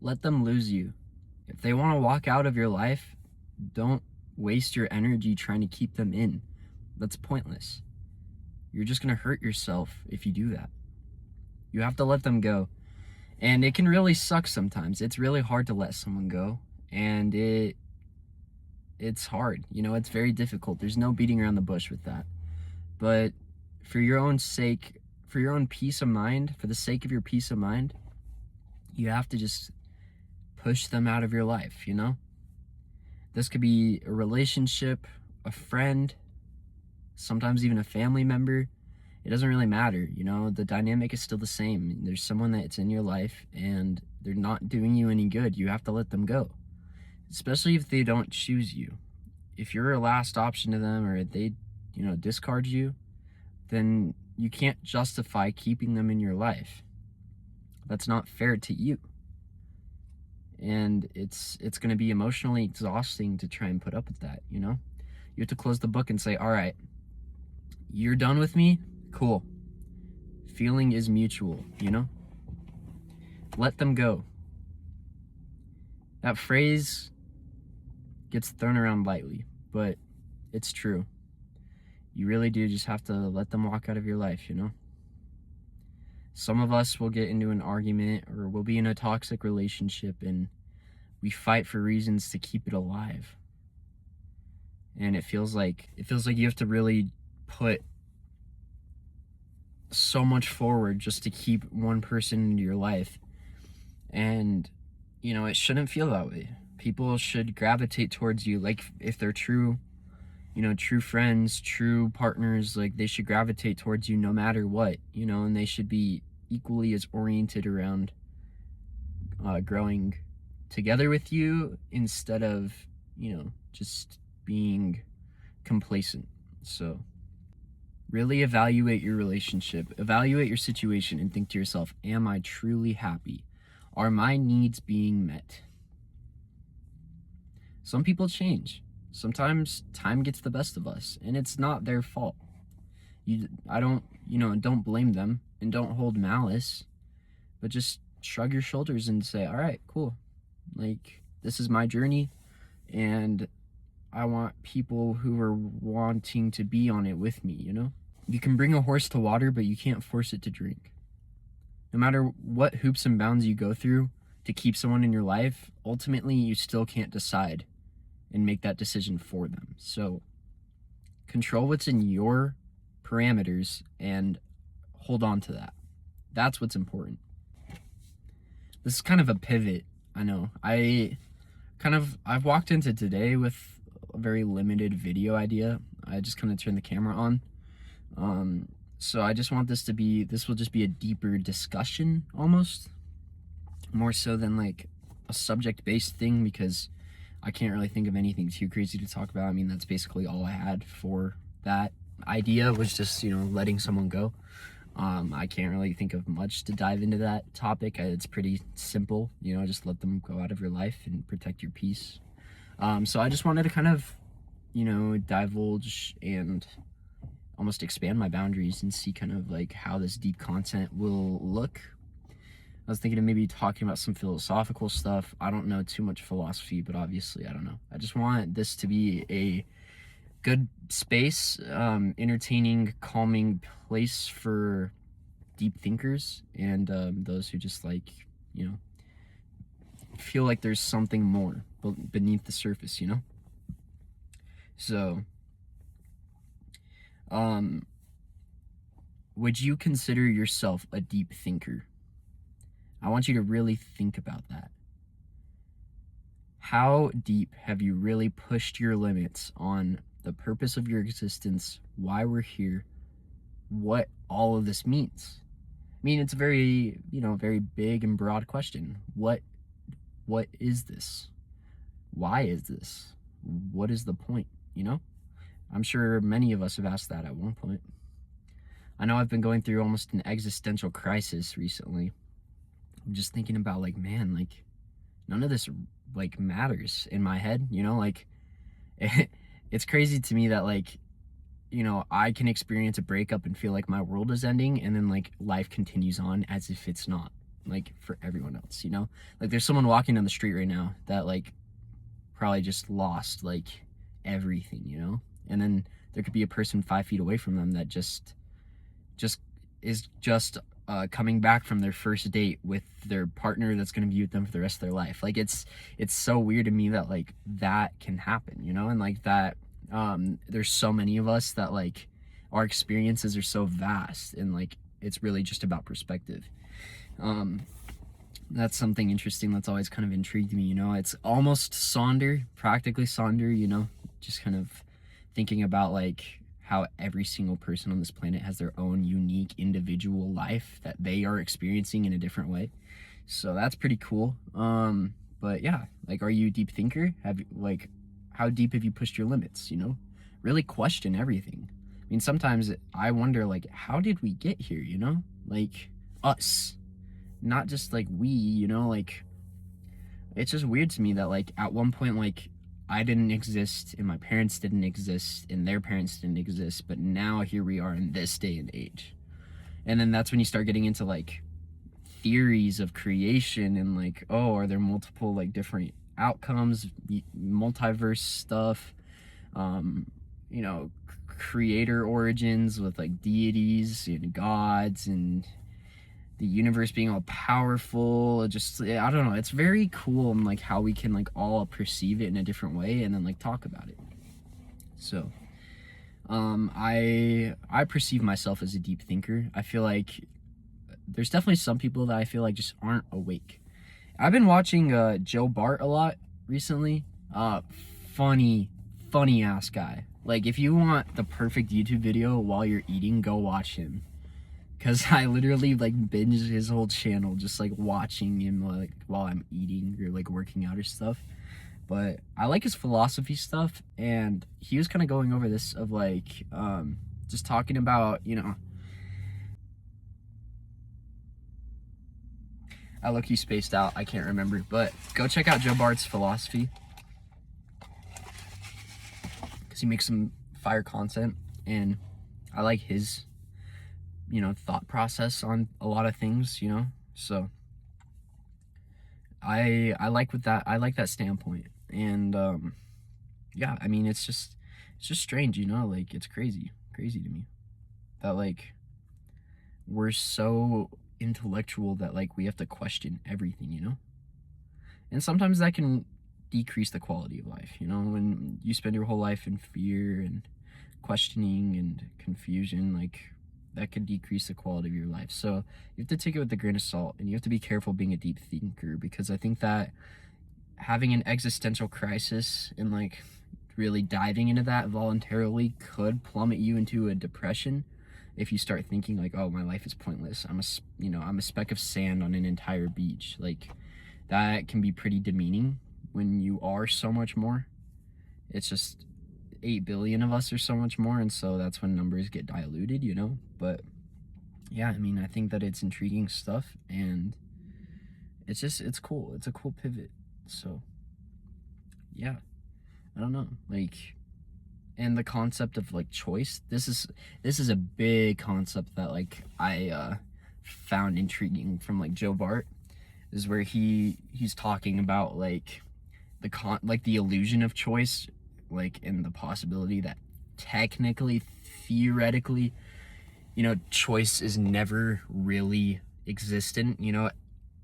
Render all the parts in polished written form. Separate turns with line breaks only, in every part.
let them lose you. If they want to walk out of your life, don't waste your energy trying to keep them in. That's pointless. You're just going to hurt yourself if you do that. You have to let them go. And it can really suck sometimes. It's really hard to let someone go. And it's hard. It's very difficult. There's no beating around the bush with that. But for your own sake, for your own peace of mind, for the sake of your peace of mind, you have to just push them out of your life, This could be a relationship, a friend, sometimes even a family member. It doesn't really matter, the dynamic is still the same. There's someone that's in your life and they're not doing you any good. You have to let them go, especially if they don't choose you. If you're a last option to them, or they, discard you, then you can't justify keeping them in your life. That's not fair to you. And it's going to be emotionally exhausting to try and put up with that, You have to close the book and say, all right, you're done with me? Cool. Feeling is mutual, Let them go. That phrase gets thrown around lightly, but it's true. You really do just have to let them walk out of your life, Some of us will get into an argument, or we'll be in a toxic relationship, and we fight for reasons to keep it alive. And it feels like you have to really put so much forward just to keep one person into your life. And it shouldn't feel that way. People should gravitate towards you, like if they're true friends, true partners, like they should gravitate towards you no matter what, and they should be equally as oriented around growing together with you instead of just being complacent. So really evaluate your relationship, evaluate your situation, and think to yourself, am I truly happy? Are my needs being met? Some people change. Sometimes time gets the best of us, and it's not their fault. Don't blame them, and don't hold malice, but just shrug your shoulders and say, all right, cool. Like, this is my journey, and I want people who are wanting to be on it with me, You can bring a horse to water, but you can't force it to drink. No matter what hoops and bounds you go through to keep someone in your life, ultimately you still can't decide and make that decision for them. So control what's in your parameters and hold on to that. That's what's important. This is kind of a pivot. I know. I've walked into today with a very limited video idea. I just kind of turned the camera on. So I just want this will just be a deeper discussion, almost more so than like a subject-based thing, because I can't really think of anything too crazy to talk about. I mean, that's basically all I had for that idea, was just, letting someone go. I can't really think of much to dive into that topic. It's pretty simple, just let them go out of your life and protect your peace. So I just wanted to kind of, divulge and almost expand my boundaries and see kind of like how this deep content will look. I was thinking of maybe talking about some philosophical stuff. I don't know too much philosophy, but obviously I don't know. I just want this to be a good space, entertaining, calming place for deep thinkers and those who just feel like there's something more beneath the surface, So, would you consider yourself a deep thinker? I want you to really think about that. How deep have you really pushed your limits on the purpose of your existence, why we're here, what all of this means? I mean, it's a very, very big and broad question. What is this? Why is this? What is the point, I'm sure many of us have asked that at one point. I know I've been going through almost an existential crisis recently. I'm just thinking about none of this matters in my head, it's crazy to me that I can experience a breakup and feel like my world is ending, and then life continues on as if it's not. like for everyone else, you know? Like there's someone walking down the street right now that like probably just lost like everything, you know? And then there could be a person 5 feet away from them that just is just coming back from their first date with their partner that's going to be with them for the rest of their life. Like it's so weird to me that like that can happen, you know? And like that there's so many of us that like our experiences are so vast, and like it's really just about perspective. That's something interesting that's always kind of intrigued me, you know? It's almost practically Sonder, you know? Just kind of thinking about like how every single person on this planet has their own unique individual life that they are experiencing in a different way. So that's pretty cool. But yeah, like, are you a deep thinker? How deep have you pushed your limits, you know? Really question everything. I mean, sometimes I wonder, like, how did we get here, you know? Like, us. Not just, like, we, you know? Like, it's just weird to me that, like, at one point, like, I didn't exist, and my parents didn't exist, and their parents didn't exist, but now here we are in this day and age. And then that's when you start getting into, like, theories of creation, and, like, oh, are there multiple, like, different outcomes, multiverse stuff, you know, creator origins with, like, deities and gods, and the universe being all powerful. Just, I don't know, it's very cool, and like how we can like all perceive it in a different way and then like talk about it. So I perceive myself as a deep thinker. I feel like there's definitely some people that I feel like just aren't awake. I've been watching Joe Bart a lot recently. Funny ass guy. Like, if you want the perfect YouTube video while you're eating, go watch him. Because I literally, like, binged his whole channel just, like, watching him, like, while I'm eating or, like, working out or stuff. But I like his philosophy stuff, and he was kind of going over this of, like, just talking about, you know, I look, he spaced out, I can't remember, but go check out Joe Bart's philosophy, because he makes some fire content, and I like his, you know, thought process on a lot of things, you know? So I like that standpoint. And yeah, I mean, it's just strange, you know? Like, it's crazy to me that like we're so intellectual that like we have to question everything, you know? And sometimes that can decrease the quality of life, you know? When you spend your whole life in fear and questioning and confusion, like, that could decrease the quality of your life. So you have to take it with a grain of salt, and you have to be careful being a deep thinker, because I think that having an existential crisis and like really diving into that voluntarily could plummet you into a depression if you start thinking like, oh, my life is pointless. I'm a speck of sand on an entire beach. Like, that can be pretty demeaning when you are so much more. It's just 8 billion of us or so much more, and so that's when numbers get diluted, you know? But yeah, I mean, I think that it's intriguing stuff, and it's cool. It's a cool pivot. So yeah, I don't know, like, and the concept of like choice, this is a big concept that like I found intriguing from like Joe Bart, is where he's talking about like the illusion of choice, like, and the possibility that technically, theoretically, you know, choice is never really existent. You know,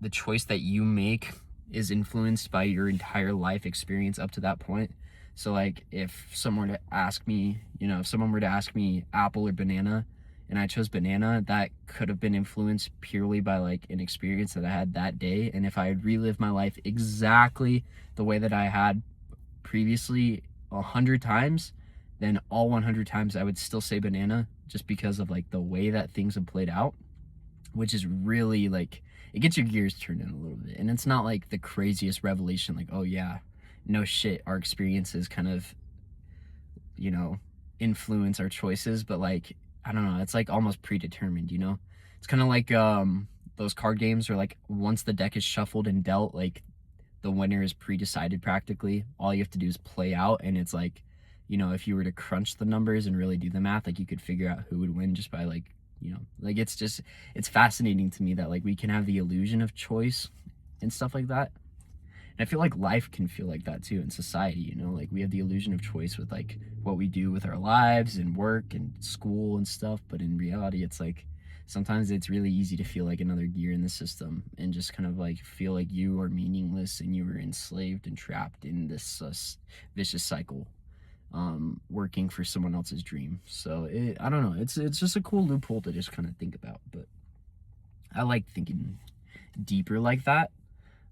the choice that you make is influenced by your entire life experience up to that point. So like, if someone were to ask me, you know, if someone were to ask me apple or banana, and I chose banana, that could have been influenced purely by like an experience that I had that day. And if I had relived my life exactly the way that I had previously 100 times, then all 100 times I would still say banana, just because of like the way that things have played out, which is really like, it gets your gears turned in a little bit. And it's not like the craziest revelation, like, oh yeah, no shit, our experiences kind of, you know, influence our choices, but like, I don't know, it's like almost predetermined, you know? It's kind of like those card games where like once the deck is shuffled and dealt, like the winner is pre-decided practically. All you have to do is play out, and it's like, you know, if you were to crunch the numbers and really do the math, like you could figure out who would win just by like you know, like it's fascinating to me that like we can have the illusion of choice and stuff like that. And I feel like life can feel like that too in society, you know, like we have the illusion of choice with like what we do with our lives and work and school and stuff. But in reality, it's like sometimes it's really easy to feel like another gear in the system and just kind of like feel like you are meaningless and you are enslaved and trapped in this vicious cycle, working for someone else's dream. So I don't know, it's just a cool loophole to just kind of think about. But I like thinking deeper like that.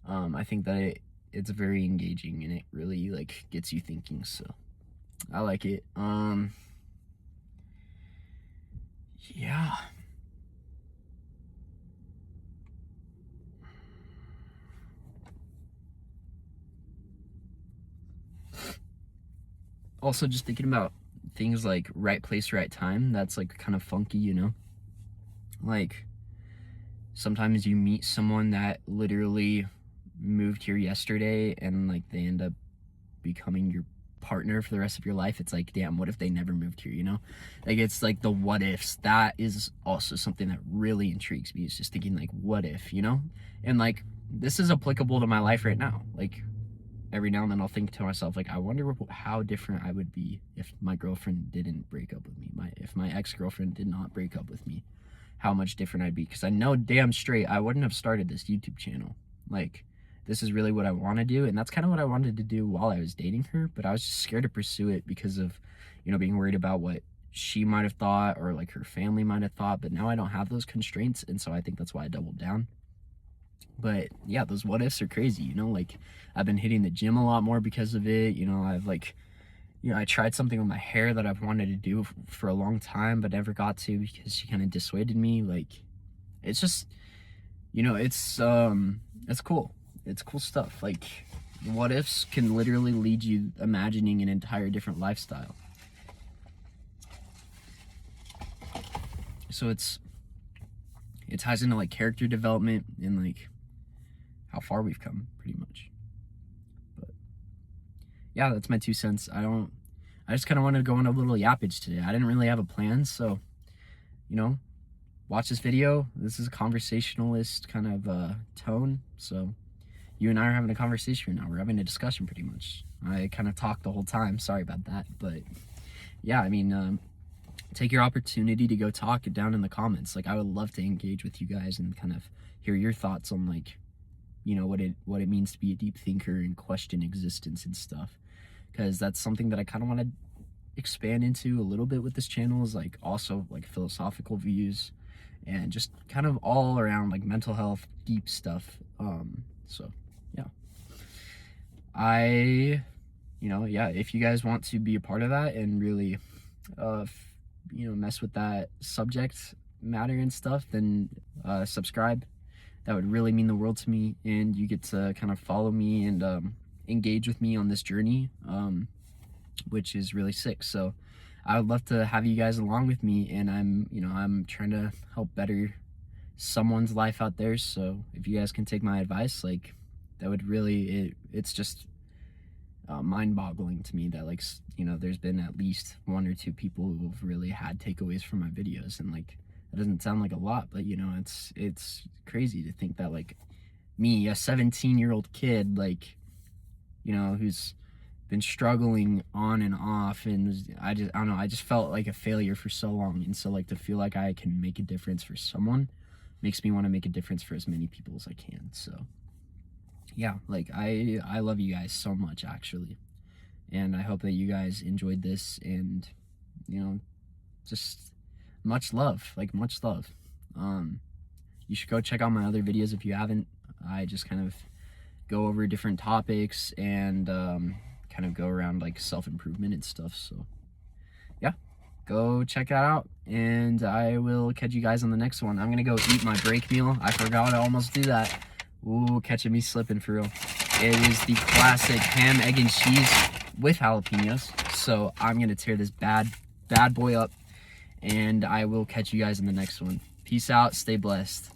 I think that it's very engaging and it really like gets you thinking, so I like it. Yeah. Also just thinking about things like right place, right time, that's like kind of funky, you know? Like sometimes you meet someone that literally moved here yesterday and like they end up becoming your partner for the rest of your life. It's like, damn, what if they never moved here, you know? Like it's like the what ifs. That is also something that really intrigues me. It's just thinking like, what if, you know? And like this is applicable to my life right now. Like every now and then I'll think to myself, like, I wonder how different I would be if my girlfriend didn't break up with me. If my ex-girlfriend did not break up with me, how much different I'd be. Because I know damn straight I wouldn't have started this YouTube channel. Like this is really what I want to do, and that's kind of what I wanted to do while I was dating her, but I was just scared to pursue it because of, you know, being worried about what she might have thought or like her family might have thought. But now I don't have those constraints, and so I think that's why I doubled down. But yeah, those what ifs are crazy, you know? Like I've been hitting the gym a lot more because of it, you know. I've like, you know, I tried something with my hair that I've wanted to do for a long time but never got to because she kind of dissuaded me. Like it's just, you know, it's cool. It's cool stuff. Like what ifs can literally lead you imagining an entire different lifestyle. So it ties into like character development and like how far we've come pretty much. But yeah, that's my 2 cents. I just kind of wanted to go on a little yappage today. I didn't really have a plan, so you know, watch this video. This is a conversationalist kind of tone, so you and I are having a conversation right now. We're having a discussion pretty much. I kind of talked the whole time. Sorry about that. But yeah, I mean, take your opportunity to go talk it down in the comments. Like I would love to engage with you guys and kind of hear your thoughts on like, you know, what it means to be a deep thinker and question existence and stuff. Because that's something that I kind of want to expand into a little bit with this channel, is like also like philosophical views and just kind of all around like mental health, deep stuff. So yeah, if you guys want to be a part of that and really, you know, mess with that subject matter and stuff, then subscribe. That would really mean the world to me, and you get to kind of follow me and engage with me on this journey, which is really sick. So I would love to have you guys along with me, and I'm trying to help better someone's life out there. So if you guys can take my advice, like that would really, it's just mind-boggling to me that like, you know, there's been at least 1 or 2 people who have really had takeaways from my videos. And like that doesn't sound like a lot, but you know, it's crazy to think that like me, a 17-year-old kid, like, you know, who's been struggling on and off, and I don't know, I just felt like a failure for so long. And so like to feel like I can make a difference for someone makes me want to make a difference for as many people as I can. So yeah, like I love you guys so much, actually, and I hope that you guys enjoyed this, and you know, just much love. You should go check out my other videos if you haven't. I just kind of go over different topics and kind of go around like self-improvement and stuff. So yeah, go check that out, and I will catch you guys on the next one. I'm gonna go eat my break meal. I forgot to almost do that. Ooh, catching me slipping for real. It is the classic ham, egg, and cheese with jalapenos. So I'm gonna tear this bad boy up, and I will catch you guys in the next one. Peace out, stay blessed.